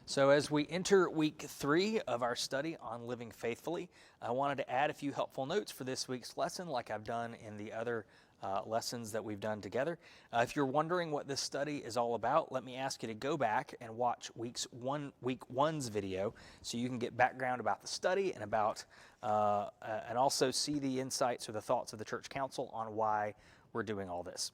So as we enter week 3 of our study on living faithfully, I wanted to add a few helpful notes for this week's lesson like I've done in the other lessons that we've done together. If you're wondering what this study is all about, let me ask you to go back and watch week one's video so you can get background about the study and about and also see the insights or the thoughts of the church council on why we're doing all this.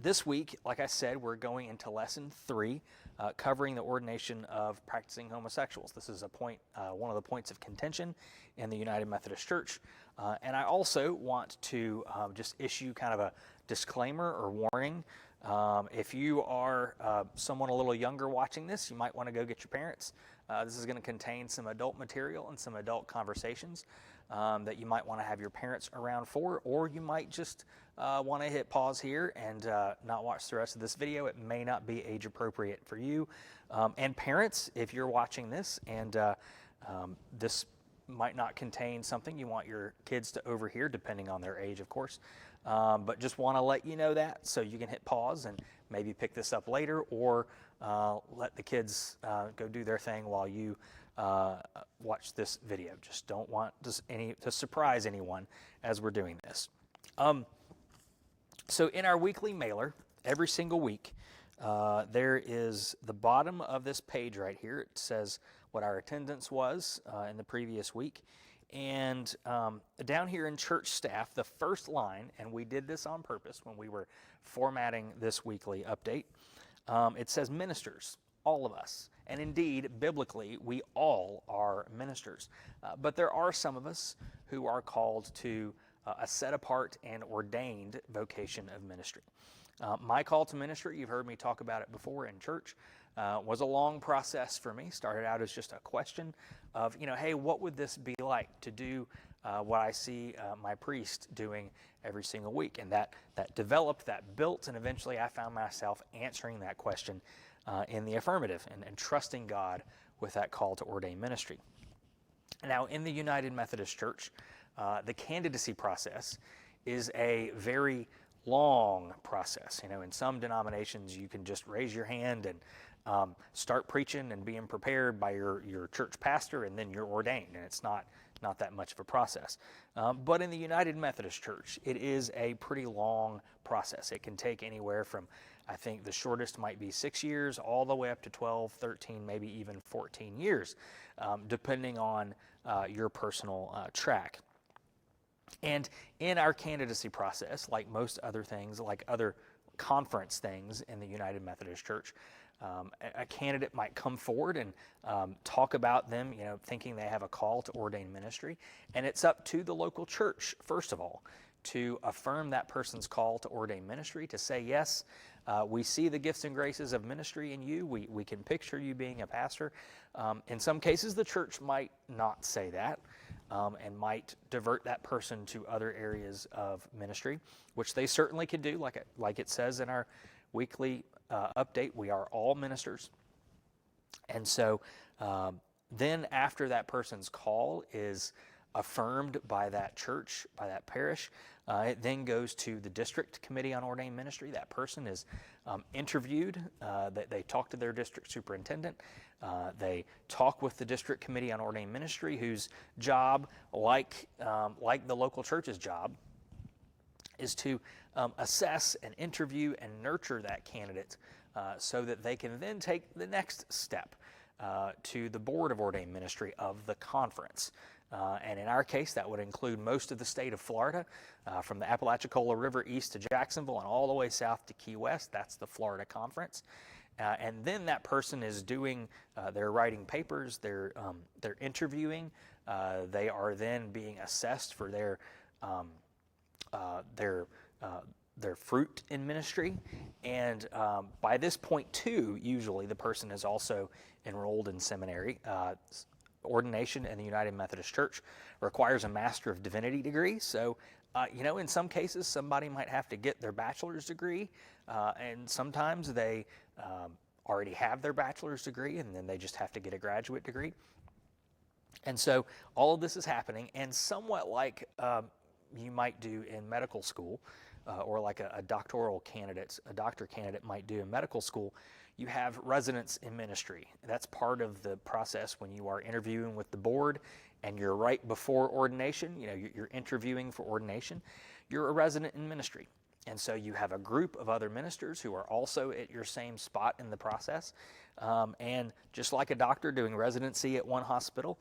This week, like I said, we're going into lesson 3, covering the ordination of practicing homosexuals. This is one of the points of contention in the United Methodist Church. And I also want to just issue kind of a disclaimer or warning. If you are someone a little younger watching this, you might want to go get your parents. This is going to contain some adult material and some adult conversations that you might want to have your parents around for, or you might just want to hit pause here and not watch the rest of this video. It may not be age appropriate for you. And parents, if you're watching this and this might not contain something you want your kids to overhear, depending on their age, of course. But just want to let you know that so you can hit pause and maybe pick this up later, or let the kids go do their thing while you watch this video. Just don't want to surprise anyone as we're doing this. So in our weekly mailer, every single week, there is the bottom of this page right here. It says what our attendance was in the previous week. And down here in church staff, the first line, and we did this on purpose when we were formatting this weekly update, it says ministers, all of us. And indeed, biblically, we all are ministers. But there are some of us who are called to a set apart and ordained vocation of ministry. My call to ministry, you've heard me talk about it before in church, was a long process for me. Started out as just a question of, hey, what would this be like to do what I see my priest doing every single week? And that developed, that built, and eventually I found myself answering that question in the affirmative and trusting God with that call to ordain ministry. Now, in the United Methodist Church, the candidacy process is a very long process. In some denominations, you can just raise your hand and start preaching and being prepared by your church pastor, and then you're ordained, and it's not that much of a process. But in the United Methodist Church, it is a pretty long process. It can take anywhere from, I think the shortest might be 6 years, all the way up to 12, 13, maybe even 14 years, depending on your personal track. And in our candidacy process, like most other things, like other conference things in the United Methodist Church, a candidate might come forward and talk about them, thinking they have a call to ordain ministry. And it's up to the local church, first of all, to affirm that person's call to ordain ministry, to say, yes, we see the gifts and graces of ministry in you. We can picture you being a pastor. In some cases, the church might not say that. And might divert that person to other areas of ministry, which they certainly can do. Like it says in our weekly update, we are all ministers. And so then after that person's call is affirmed by that church, by that parish, it then goes to the district committee on ordained ministry. That person is interviewed. They talk to their district superintendent. They talk with the district committee on ordained ministry, whose job, like the local church's job, is to assess and interview and nurture that candidate so that they can then take the next step to the board of ordained ministry of the conference. And in our case, that would include most of the state of Florida, from the Apalachicola River east to Jacksonville and all the way south to Key West. That's the Florida Conference. And then that person is they're writing papers, they're interviewing, they are then being assessed for their fruit in ministry. And by this point too, usually the person is also enrolled in seminary. Ordination in the United Methodist Church requires a Master of Divinity degree. So, in some cases, somebody might have to get their bachelor's degree, and sometimes they already have their bachelor's degree, and then they just have to get a graduate degree. And so all of this is happening, and somewhat like you might do in medical school, or like a doctor candidate might do in medical school, you have residence in ministry. That's part of the process when you are interviewing with the board and you're right before ordination. You're interviewing for ordination. You're a resident in ministry. And so you have a group of other ministers who are also at your same spot in the process. And just like a doctor doing residency at one hospital,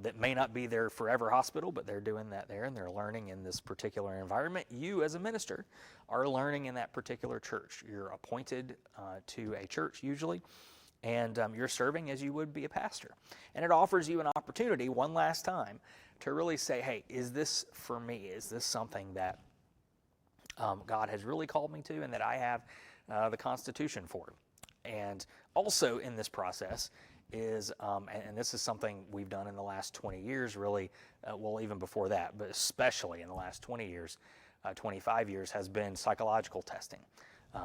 that may not be their forever hospital, but they're doing that there and they're learning in this particular environment. You as a minister are learning in that particular church. You're appointed to a church usually, and you're serving as you would be a pastor. And it offers you an opportunity one last time to really say, hey, is this for me? Is this something that God has really called me to and that I have the constitution for? And also in this process is, and this is something we've done in the last 20 years, really, well, even before that, but especially in the last 20 years, 25 years, has been psychological testing.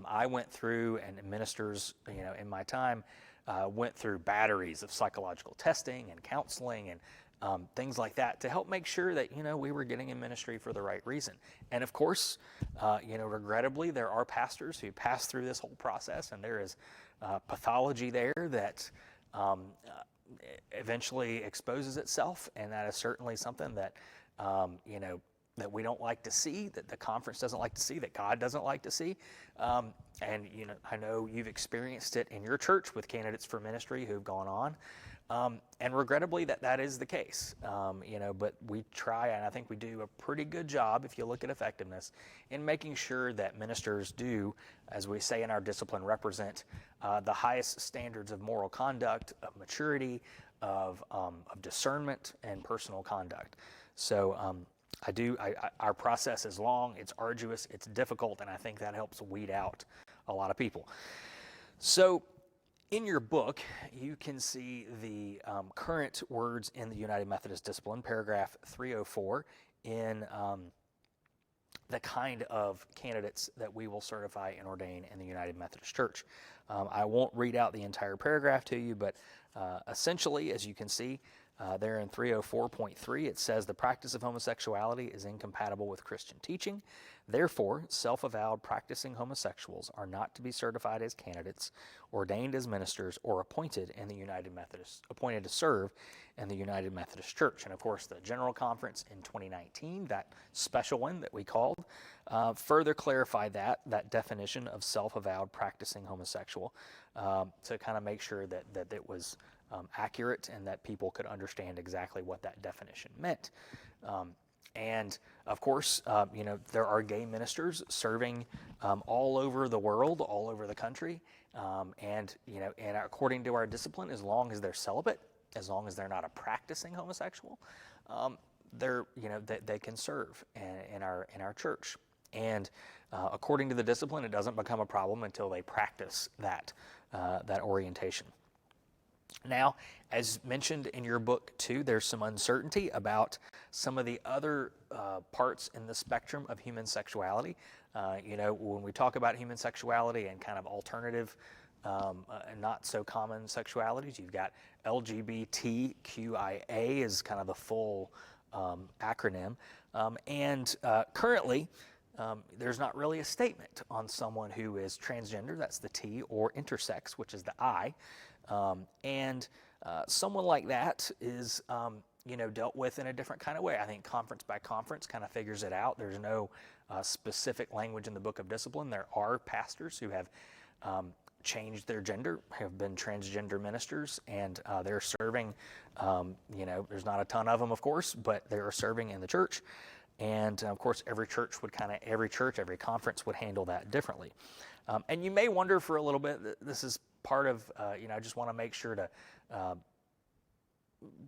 I went through, and ministers, in my time, went through batteries of psychological testing and counseling and things like that to help make sure that, we were getting in ministry for the right reason. And of course, regrettably, there are pastors who pass through this whole process, and there is pathology there that eventually exposes itself, and that is certainly something that, that we don't like to see, that the conference doesn't like to see, that God doesn't like to see. And I know you've experienced it in your church with candidates for ministry who've gone on. And regrettably, that is the case. But we try, and I think we do a pretty good job, if you look at effectiveness, in making sure that ministers do, as we say in our discipline, represent the highest standards of moral conduct, of maturity, of discernment, and personal conduct. So our process is long, it's arduous, it's difficult, and I think that helps weed out a lot of people. So in your book, you can see the current words in the United Methodist Discipline, paragraph 304, in the kind of candidates that we will certify and ordain in the United Methodist Church. I won't read out the entire paragraph to you, but essentially, as you can see, there in 304.3, it says the practice of homosexuality is incompatible with Christian teaching. Therefore, self-avowed practicing homosexuals are not to be certified as candidates, ordained as ministers, or appointed to serve in the United Methodist Church. And of course, the General Conference in 2019, that special one that we called, further clarified that definition of self-avowed practicing homosexual to kind of make sure that it was accurate and that people could understand exactly what that definition meant. And of course, there are gay ministers serving all over the world, all over the country, and according to our discipline, as long as they're celibate, as long as they're not a practicing homosexual, they can serve in our church. And according to the discipline, it doesn't become a problem until they practice that orientation. Now, as mentioned in your book too, there's some uncertainty about some of the other parts in the spectrum of human sexuality. When we talk about human sexuality and kind of alternative and not so common sexualities, you've got LGBTQIA is kind of the full acronym. And currently, there's not really a statement on someone who is transgender, that's the T, or intersex, which is the I. And someone like that is, dealt with in a different kind of way. I think conference by conference kind of figures it out. There's no specific language in the Book of Discipline. There are pastors who have changed their gender, have been transgender ministers, and they're serving, there's not a ton of them, of course, but they are serving in the church. And of course, every every conference would handle that differently. And you may wonder for a little bit, this is part of, I just want to make sure to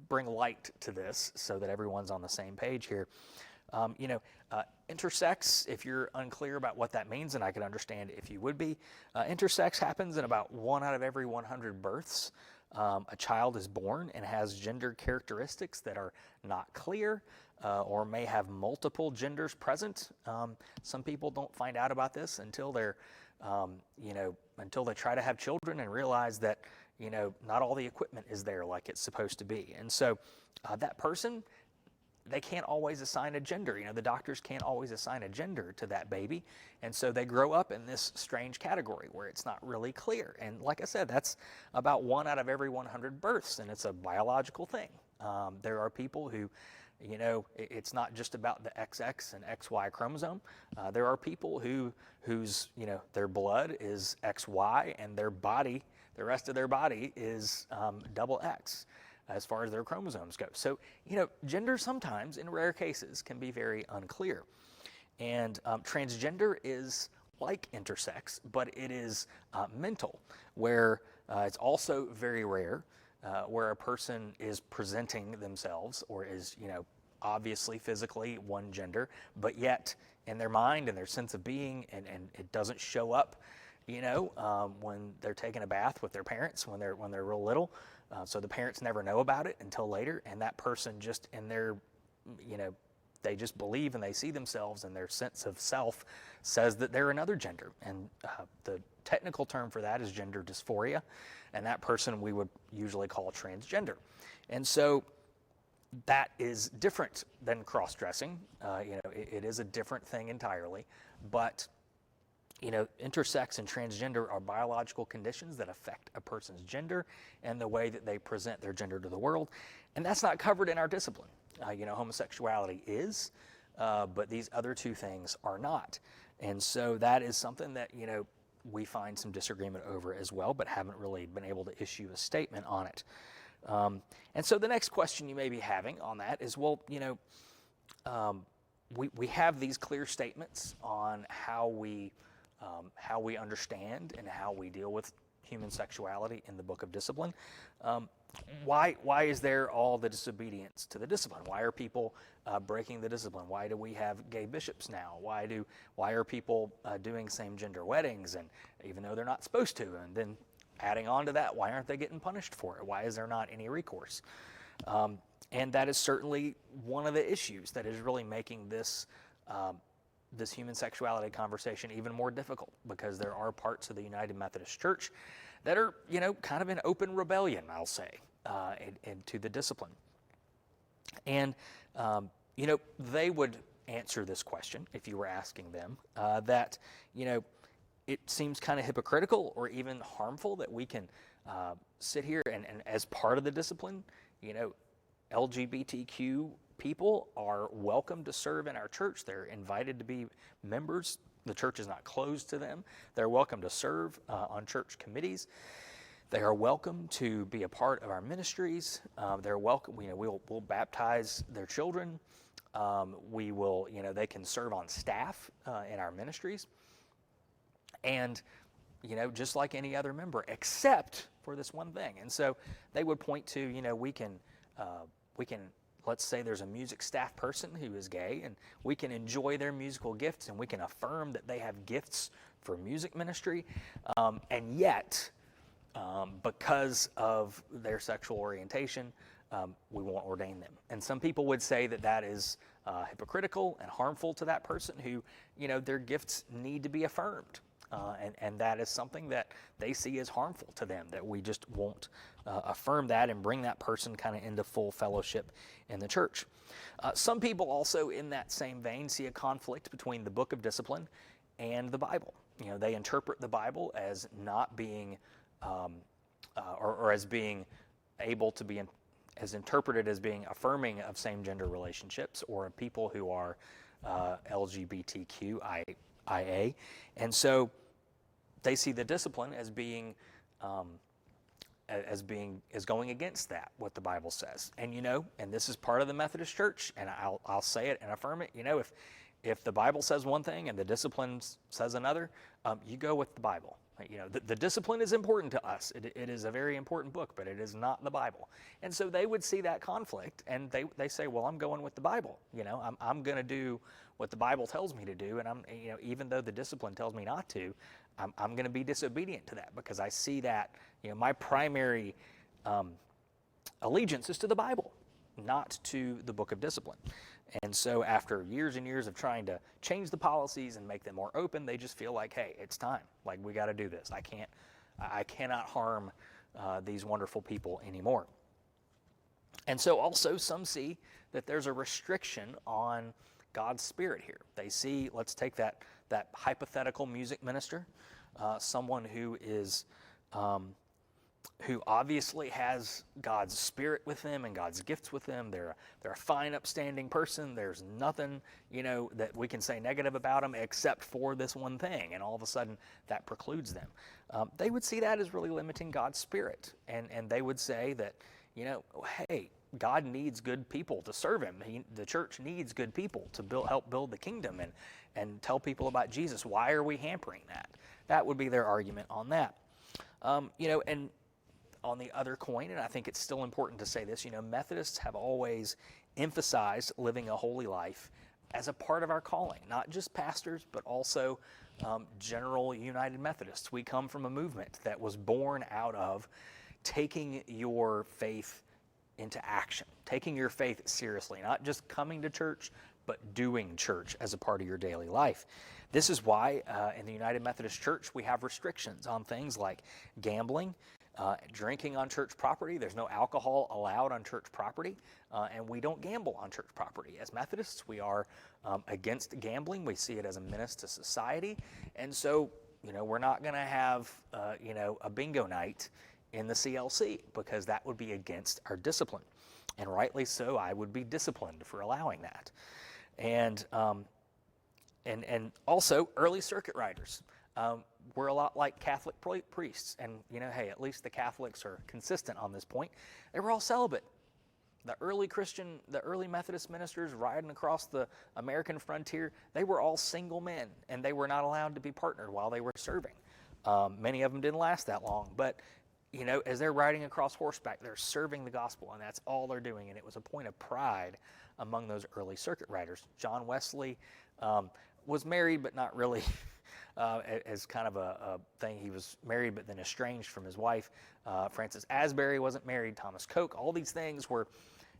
bring light to this so that everyone's on the same page here. Intersex, if you're unclear about what that means, and I can understand if you would be, intersex happens in about 1 out of every 100 births. A child is born and has gender characteristics that are not clear or may have multiple genders present. Some people don't find out about this until they're, until they try to have children and realize that, not all the equipment is there like it's supposed to be. And so that person they can't always assign a gender. The doctors can't always assign a gender to that baby. And so they grow up in this strange category where it's not really clear. And like I said, that's about 1 out of every 100 births, and it's a biological thing. There are people who, it's not just about the XX and XY chromosome. There are people whose their blood is XY and their body, the rest of their body is double X as far as their chromosomes go. So, gender sometimes, in rare cases, can be very unclear. And transgender is like intersex, but it is mental, where it's also very rare, where a person is presenting themselves or is, obviously physically one gender, but yet in their mind and their sense of being, and it doesn't show up, when they're taking a bath with their parents when they're real little. So the parents never know about it until later, and that person just in their, they just believe and they see themselves, and their sense of self says that they're another gender. And the technical term for that is gender dysphoria, and that person we would usually call transgender. And so that is different than cross-dressing. It is a different thing entirely, but intersex and transgender are biological conditions that affect a person's gender and the way that they present their gender to the world, and that's not covered in our discipline. Homosexuality is, but these other two things are not. And so that is something that, we find some disagreement over as well, but haven't really been able to issue a statement on it. And so the next question you may be having on that is, well, we have these clear statements on how we understand and how we deal with human sexuality in the Book of Discipline. Why is there all the disobedience to the discipline? Why are people breaking the discipline? Why do we have gay bishops now? Why are people doing same-gender weddings, and even though they're not supposed to? And then adding on to that, why aren't they getting punished for it? Why is there not any recourse? And that is certainly one of the issues that is really making this human sexuality conversation even more difficult, because there are parts of the United Methodist Church that are, kind of in open rebellion, I'll say, and to the discipline. And, they would answer this question if you were asking them, that, it seems kind of hypocritical or even harmful that we can sit here and as part of the discipline, LGBTQ people are welcome to serve in our church. They're invited to be members. The church is not closed to them. They're welcome to serve on church committees. They are welcome to be a part of our ministries. They're welcome. We'll baptize their children. We will. They can serve on staff in our ministries. And, just like any other member, except for this one thing. And so they would point to, we can, let's say there's a music staff person who is gay, and we can enjoy their musical gifts, and we can affirm that they have gifts for music ministry. And yet, because of their sexual orientation, we won't ordain them. And some people would say that that is hypocritical and harmful to that person who, their gifts need to be affirmed. And that is something that they see as harmful to them, that we just won't affirm that and bring that person kind of into full fellowship in the church. Some people also, in that same vein, see a conflict between the Book of Discipline and the Bible. They interpret the Bible as not being, or as being able to be as interpreted as being affirming of same-gender relationships or of people who are LGBTQIA. And so they see the discipline as being as going against that, what the Bible says. And and this is part of the Methodist Church, and I'll say it and affirm it. If the Bible says one thing and the discipline says another, you go with the Bible. The discipline is important to us. It is a very important book, but it is not the Bible. And so they would see that conflict, and they say, well, I'm going with the Bible. I'm going to do what the Bible tells me to do, and I'm, even though the discipline tells me not to, I'm going to be disobedient to that, because I see that, my primary allegiance is to the Bible, not to the Book of Discipline. And so after years and years of trying to change the policies and make them more open, they just feel like, hey, it's time. Like, we got to do this. I cannot harm these wonderful people anymore. And so also some see that there's a restriction on God's Spirit here. They see, let's take that hypothetical music minister, someone who is who obviously has God's Spirit with them and God's gifts with them. They're a fine, upstanding person. There's nothing, that we can say negative about them except for this one thing, and all of a sudden that precludes them. They would see that as really limiting God's Spirit, and they would say that, hey, God needs good people to serve Him. The church needs good people to help build the kingdom and tell people about Jesus. Why are we hampering that? That would be their argument on that. And on the other coin, and I think it's still important to say this, Methodists have always emphasized living a holy life as a part of our calling, not just pastors, but also general United Methodists. We come from a movement that was born out of taking your faith into action, taking your faith seriously, not just coming to church, but doing church as a part of your daily life. This is why in the United Methodist Church we have restrictions on things like gambling, drinking on church property. There's no alcohol allowed on church property, and we don't gamble on church property. As Methodists, we are against gambling. We see it as a menace to society, and so we're not going to have a bingo night in the CLC because that would be against our discipline, and rightly so. I would be disciplined for allowing that, and also early circuit riders. We're a lot like Catholic priests, and hey, at least the Catholics are consistent on this point. They were all celibate. The early Methodist ministers riding across the American frontier, they were all single men, and they were not allowed to be partnered while they were serving. Many of them didn't last that long, but as they're riding across horseback, they're serving the gospel, and that's all they're doing. And it was a point of pride among those early circuit riders. John Wesley was married, but not really as kind of a thing. He was married, but then estranged from his wife. Francis Asbury wasn't married. Thomas Coke. All these things were,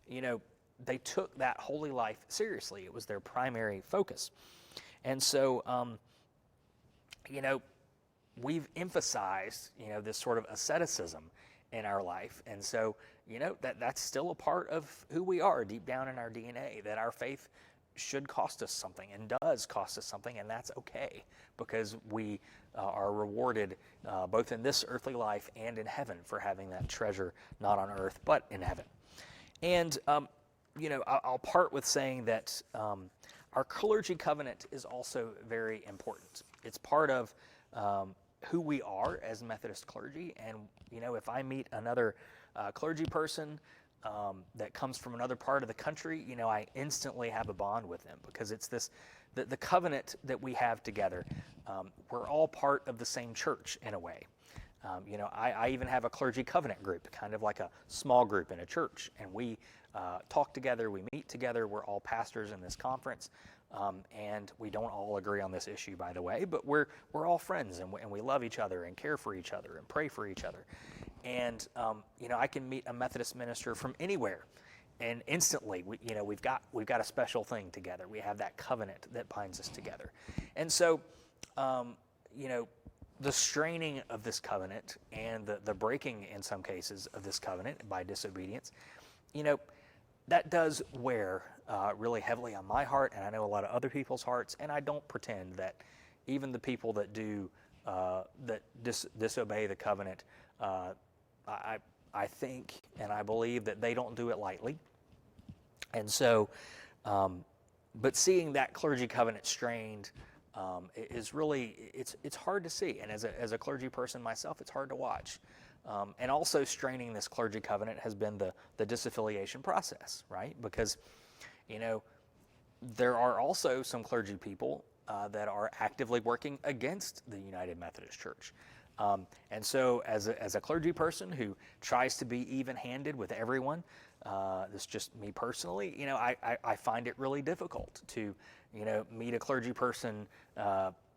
they took that holy life seriously. It was their primary focus. And so, we've emphasized, this sort of asceticism in our life. And so, that's still a part of who we are deep down in our DNA, that our faith should cost us something and does cost us something, and that's okay because we are rewarded both in this earthly life and in heaven for having that treasure not on earth but in heaven. And, I'll part with saying that our clergy covenant is also very important. It's part of who we are as Methodist clergy, and if I meet another clergy person that comes from another part of the country, I instantly have a bond with them because it's the covenant that we have together. We're all part of the same church in a way. I even have a clergy covenant group, kind of like a small group in a church, and we talk together, we meet together. We're all pastors in this conference. And we don't all agree on this issue, by the way, but we're all friends, and we love each other and care for each other and pray for each other. And I can meet a Methodist minister from anywhere, and instantly we've got a special thing together. We have that covenant that binds us together. And so the straining of this covenant and the breaking in some cases of this covenant by disobedience, that does wear really heavily on my heart, and I know a lot of other people's hearts. And I don't pretend that even the people that do disobey the covenant, I think and I believe that they don't do it lightly. And so, but seeing that clergy covenant strained is really it's hard to see. And as a clergy person myself, it's hard to watch. And also straining this clergy covenant has been the disaffiliation process, right? Because, there are also some clergy people that are actively working against the United Methodist Church. And so as a clergy person who tries to be even-handed with everyone, this is just me personally, I find it really difficult to, meet a clergy person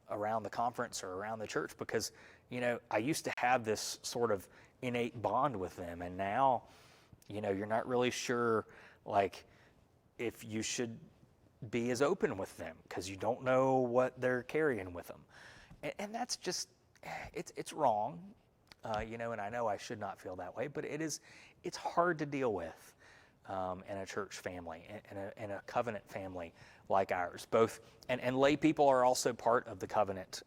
around the conference or around the church because, I used to have this sort of innate bond with them, and now, you're not really sure, like, if you should be as open with them because you don't know what they're carrying with them. And that's just, it's wrong, and I know I should not feel that way, but it's hard to deal with in a church family, in a covenant family like ours. Both and lay people are also part of the covenant,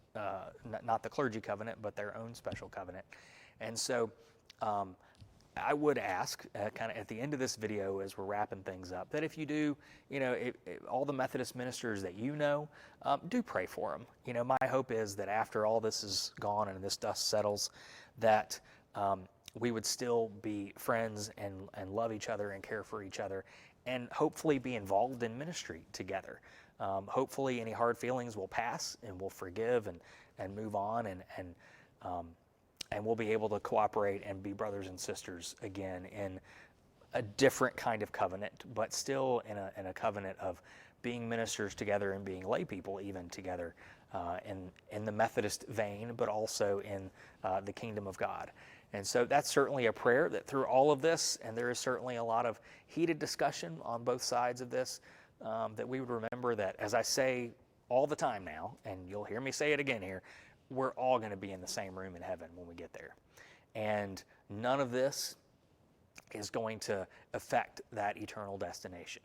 not the clergy covenant, but their own special covenant. And so I would ask, kind of at the end of this video as we're wrapping things up, that if you do, all the Methodist ministers that do pray for them. My hope is that after all this is gone and this dust settles, that we would still be friends and love each other and care for each other, and hopefully be involved in ministry together. Hopefully any hard feelings will pass, and we'll forgive and move on, and we'll be able to cooperate and be brothers and sisters again in a different kind of covenant, but still in a covenant of being ministers together and being lay people even together in the Methodist vein, but also in the kingdom of God. And so that's certainly a prayer that through all of this, and there is certainly a lot of heated discussion on both sides of this, that we would remember that, as I say all the time now, and you'll hear me say it again here, we're all going to be in the same room in heaven when we get there. And none of this is going to affect that eternal destination.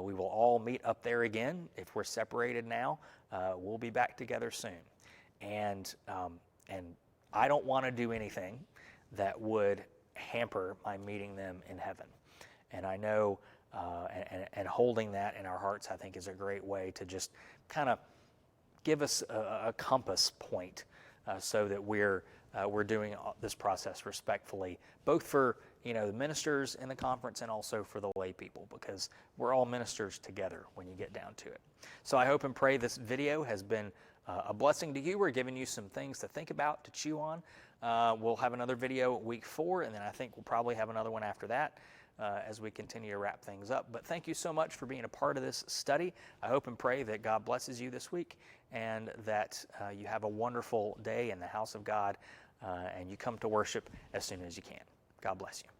We will all meet up there again. If we're separated now, we'll be back together soon. And I don't want to do anything that would hamper my meeting them in heaven. And I know, and holding that in our hearts, I think, is a great way to just kind of give us a compass point, so that we're doing this process respectfully, both for the ministers in the conference and also for the lay people, because we're all ministers together when you get down to it. So I hope and pray this video has been a blessing to you. We're giving you some things to think about, to chew on. We'll have another video week 4, and then I think we'll probably have another one after that as we continue to wrap things up. But thank you so much for being a part of this study. I hope and pray that God blesses you this week, and that you have a wonderful day in the house of God, and you come to worship as soon as you can. God bless you.